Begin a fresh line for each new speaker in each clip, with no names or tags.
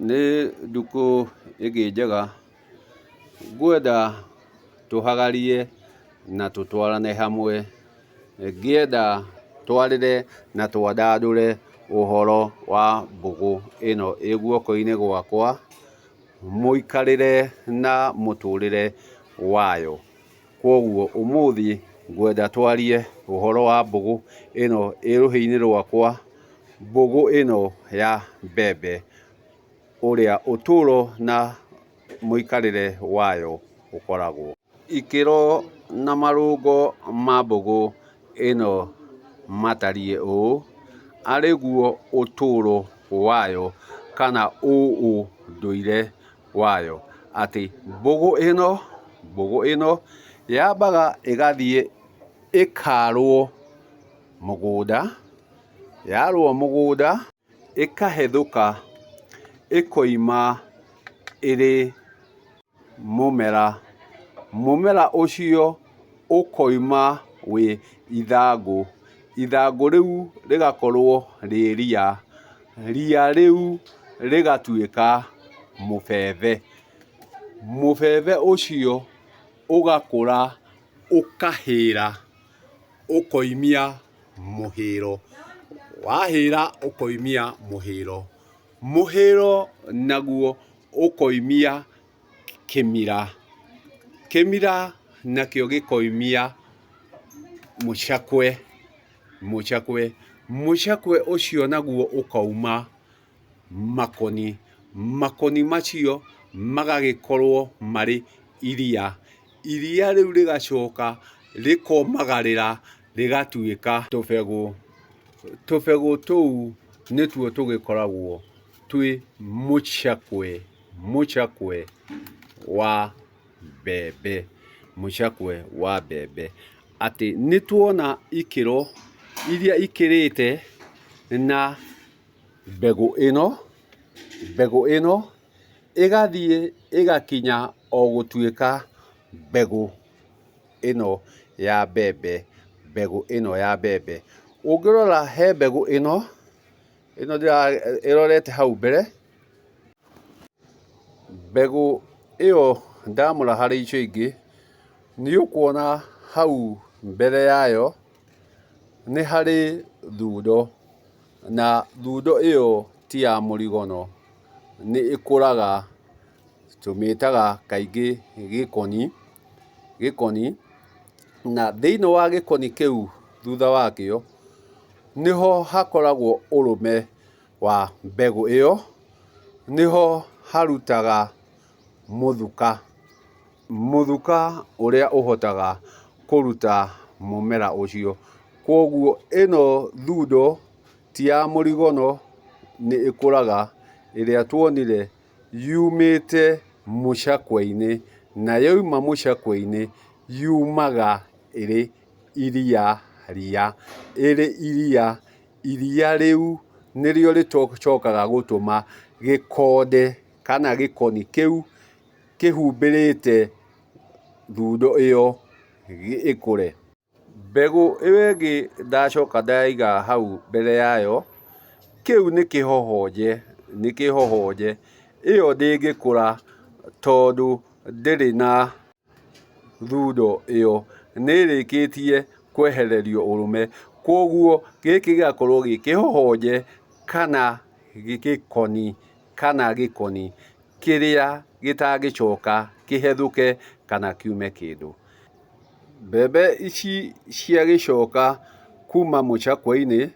nĩ ndukũ ĩngĩ njega ngwenda tũhagarie na tũtwarane hamwe, ngĩenda twarĩre na twandandũre ũhoro wa mbũgũ ĩno ĩ guoko-inĩ gwakwa, mũikarĩre na mũtũrĩre wayo. Kwoguo ũmũthĩ ngwenda twarie ũhoro wa mbũgũ ĩno ĩ rũhĩ-inĩ rwakwa, mbũgũ ĩno ya mbembe, ũrĩa ũtũro na mũikarĩre wayo ũkoragwo. Ikĩro na marũngo ma mbũgũ ĩno matariĩ ũũ, arĩguo ũtũro wayo kana ũndũire wayo, atĩ mbũgũ ĩno yambaga ĩgathiĩ ĩkarwo mũgũnda, yarwo mũgũnda ĩkahethũka ĩkoima ĩrĩ mũmera, mũmera ũcio ũkoima wĩ ithangũ, ithangũ rĩu rĩgakorwo rĩ ria, ria rĩu rĩgatuĩka mũbebe, mũbebe ũcio ũgakũra ũkahĩra ũkoimia mũhĩro, wahĩra ũkoimia mũhĩro, mũhĩro naguo ũkoimia kĩmira, kĩmira nakĩo gĩkoimia mũcakwe, mũcakwe, mũcakwe ũcio naguo ũkauma makoni, makoni macio magagĩkorwo marĩ iria, iria rĩu rĩgacoka rĩkomagarĩra rĩgatuĩka tũbegũ, tũbegũ tũu nĩtuo tũgĩkoragwo twĩ mũcakwe, mũcakwe wa mbembe, mũcakwe wa mbembe. Atĩ nĩtuona ikĩro iria ikĩrĩte na mbegũ ĩno ĩgathiĩ ĩgakinya o gũtuĩka mbegũ ĩno ya mbembe, mbegũ ĩno ya mbembe. Ũngĩrora he mbegũ ĩno ĩrorete hau mbere, mbegũ ĩyo ndamũra harĩ icio ingĩ, nĩũkuona hau mbere yayo nĩ harĩ thundo, na thundo ĩyo ti ya mũrigono, nĩ ĩkũraga, tũmĩtaga kaingĩ gĩkoni, gĩkoni, na thĩinĩ wa gĩkoni kĩu thutha wakĩo nĩho hakoragwo ũrũme wa mbegũ ĩyo, nĩho harutaga mũthuka, mũthuka ũrĩa ũhotaga kũruta mũmera ũcio. Kwoguo ĩno thundo ti ya mũrigono, nĩ ĩkũraga, ĩrĩa tuonire yumĩte mũcakwe-inĩ, na yauma mũcakwe-inĩ yumaga ĩrĩ iria ria, ĩrĩ iria, iria rĩu nĩrĩo rĩcokaga gũtũma gĩkonde kana gĩkoni kĩu kĩhumbĩrĩte thundo ĩyo ĩkũre. Mbegũ ĩyo ĩngĩ ndacoka ndaiga hau mbere yayo, kĩu nĩ kĩhohonje, nĩ kĩhohonje, ĩyo ndĩngĩkũra tondũ ndĩrĩ na thundo ĩyo, nĩĩrĩkĩtie kwehererio ũrũme, kwoguo gĩkĩ gĩgakorwo gĩ kĩhohonje kana gĩkoni, kana gĩkoni kĩrĩa gĩtangĩcoka kĩhethũke kana kiume kĩndũ. Mbembe ici ciagĩcoka kuma mũcakwe-inĩ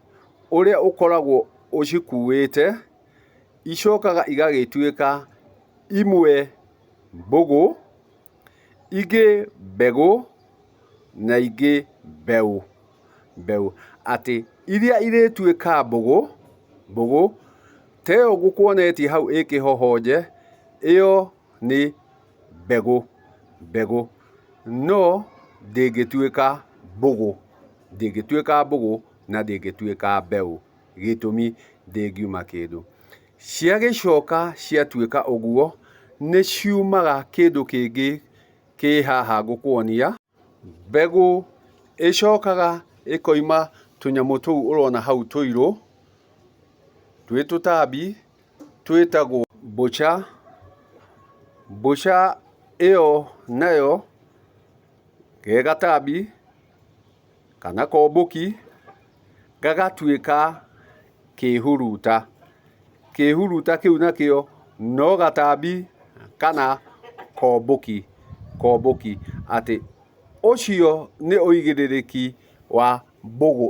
ũrĩa ũkoragwo ũcikuĩte, icokaga igagĩtuĩka imwe mbũgũ, ingĩ mbegũ na ingĩ mbeũ, mbeũ. Atĩ iria irĩtuĩka mbũgũ ta ĩyo ngũkuonetie hau ĩ kĩhohonje, ĩyo nĩ mbegũ, mbegũ, no ndĩngĩtuĩka mbũgũ, ndĩngĩtuĩka mbũgũ na ndĩngĩtuĩka mbeũ, gĩtũmi ndĩngiuma kĩndũ. Ciagĩcoka ciatuĩka ũguo, nĩ ciumaga kĩndũ kĩngĩ kĩ haha ngũkuonia, mbegũ ĩcokaga ĩkoima tũnyamũ tũu ũrona hau tũirũ, twĩ tũtambi twĩtagwo mbũca ĩyo nayo ge gatambi kana kombũki gagatuĩka kĩhuruta. Kĩhuruta kĩu nakĩo no gatambi kana kombũki atĩ ũcio nĩ ũigĩrĩrĩki wa mbũgũ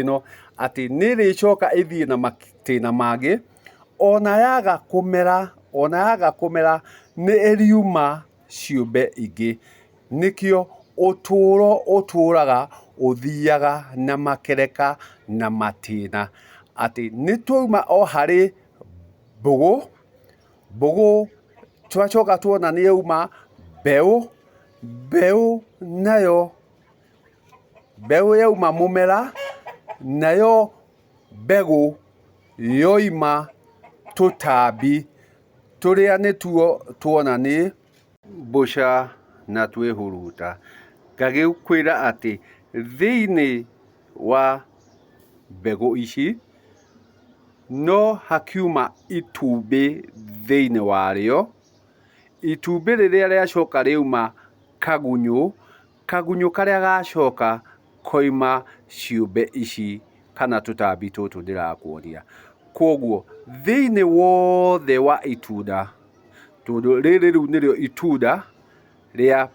ĩno atĩ nĩ ĩrĩcoka ĩthiĩ na matĩna mangĩ, ona yaga kũmera nĩ ĩriuma ciũmbe ingĩ. Nĩkĩo ũtũũro ũtũũraga ũthiaga na makereka na matĩna, atĩ nĩ twauma o harĩ mbũgũ twacoka tuona nĩ yauma mbeũ nayo yauma mũmera, nayo mbegũ yoima tũtambi tũrĩa nĩtuo tuona nĩ mbũca na twĩhuruta. Ngagĩkwĩra atĩ thĩinĩ wa mbegũ ici no hakiuma itumbĩ thĩinĩ warĩo. Itumbĩ rĩrĩa rĩacoka rĩauma kagunyũ karĩa gacoka koima ciũmbe ici kana tũtambi tũtũ ndĩrakuonia. Koguo thĩinĩ wothe wa itunda, tondũ rĩrĩ rĩu nĩrĩo itunda rĩa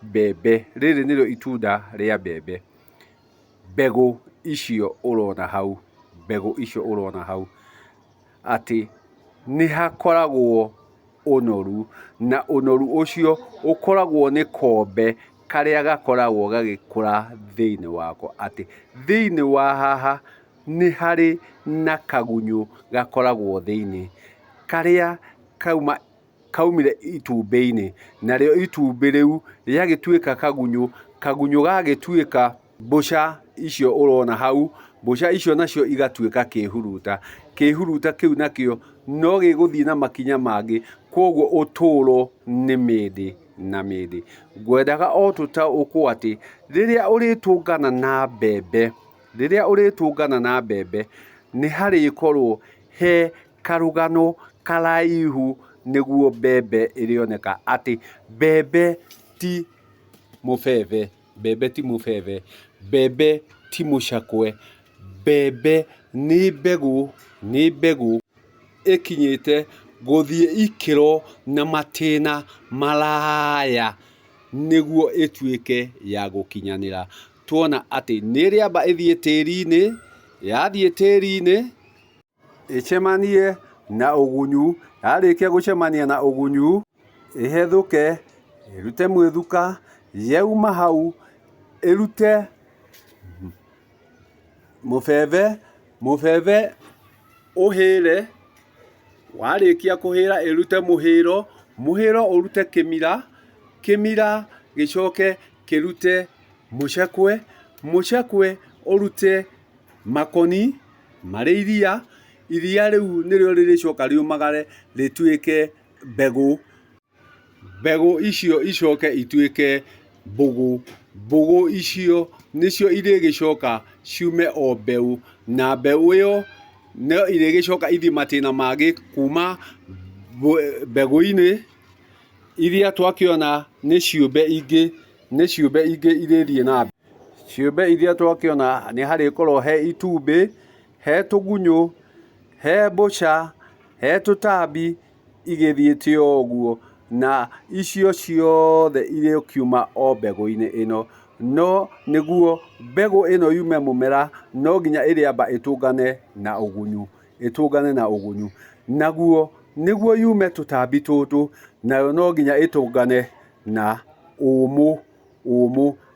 mbembe, mbegũ icio ũrona hau atĩ nĩ hakoragwo ũnoru, na ũnoru ũcio ũkoragwo nĩ kombe karĩa gakoragwo gagĩkũra thĩinĩ wako, atĩ thĩinĩ wa haha nĩ harĩ na kagunyũ gakoragwo thĩinĩ karĩa kaumire itumbĩ-inĩ, narĩo itumbĩ rĩu rĩagĩtuĩka kagunyũ gagĩtuĩka mbũca icio ũrona hau, mbũca icio nacio igatuĩka kĩhuruta. Kĩhuruta kĩu nakĩo no gĩgũthiĩ na makinya mangĩ, koguo ũtũũro nĩ mĩndĩ na mĩndĩ. Ngwendaga o tũtaũkwo atĩ rĩrĩa ũrĩtũngana na mbembe nĩ harĩkorwo he karũgano karaihu nĩguo mbembe ĩrĩoneka, atĩ mbembe ti mũbebe, mbembe ti mũcakwe, mbembe nĩ mbegũ ĩkinyĩte gũthiĩ ikĩro na matĩna maraya nĩguo ĩtuĩke ya gũkinyanĩra. Tuona atĩ nĩ ĩrĩamba ĩthiĩ tĩri-inĩ, yathiĩ tĩri-inĩ ĩcemanie na ũgunyu, yarĩkia gũcemania na ũgunyu ĩhethũke, ĩrute mwĩthuka, yauma hau ĩrute mũbebe ũhĩre, warĩkia kũhĩra ĩrute mũhĩro ũrute kĩmira gĩcoke kĩrute mũcekwe ũrute makoni marĩ iria rĩu nĩrĩo rĩrĩcoka riumagare rĩtuĩke mbegũ icio icoke ituĩke mbũgũ icio nĩcio irĩgĩcoka ciume o mbeũ, na mbeũ ĩyo no irĩgĩcoka ithiĩ matĩna mangĩ kuma mbegũ-inĩ iria twakĩona nĩ ciũmbe ingĩ irĩthiĩ na mbere. Ciũmbe iria twakĩona nĩ harĩkorwo he itumbĩ, he tũgunyũ, he mbũca, he tũtambi igĩthiĩte o ũguo, na icio ciothe irĩkiuma o mbegũ-inĩ ĩno. No nĩguo mbegũ ĩno yume mũmera no nginya ĩrĩamba ĩtũngane na ũgunyu, naguo nĩguo yume tũtambi tũtũ, nayo no nginya ĩtũngane na ũmũ,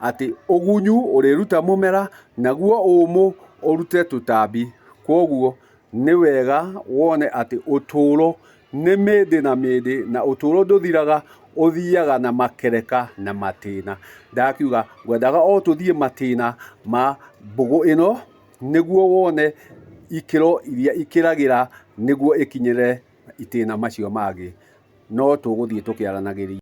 atĩ ũgunyu ũrĩruta mũmera, naguo ũmũ ũrute tũtambi. Koguo nĩ wega wone atĩ ũtũũro nĩ mĩndĩ na mĩndĩ, na ũtũũro ndũthiraga, ũthiaga na makereka na matĩna. Ndakiuga ngwendaga o tũthiĩ matĩna ma mbũgũ ĩno nĩguo wone ikĩro iria ikĩragĩra nĩguo ĩkinyĩre itĩna macio mangĩ, no tũgũthiĩ tũkĩaranagĩria.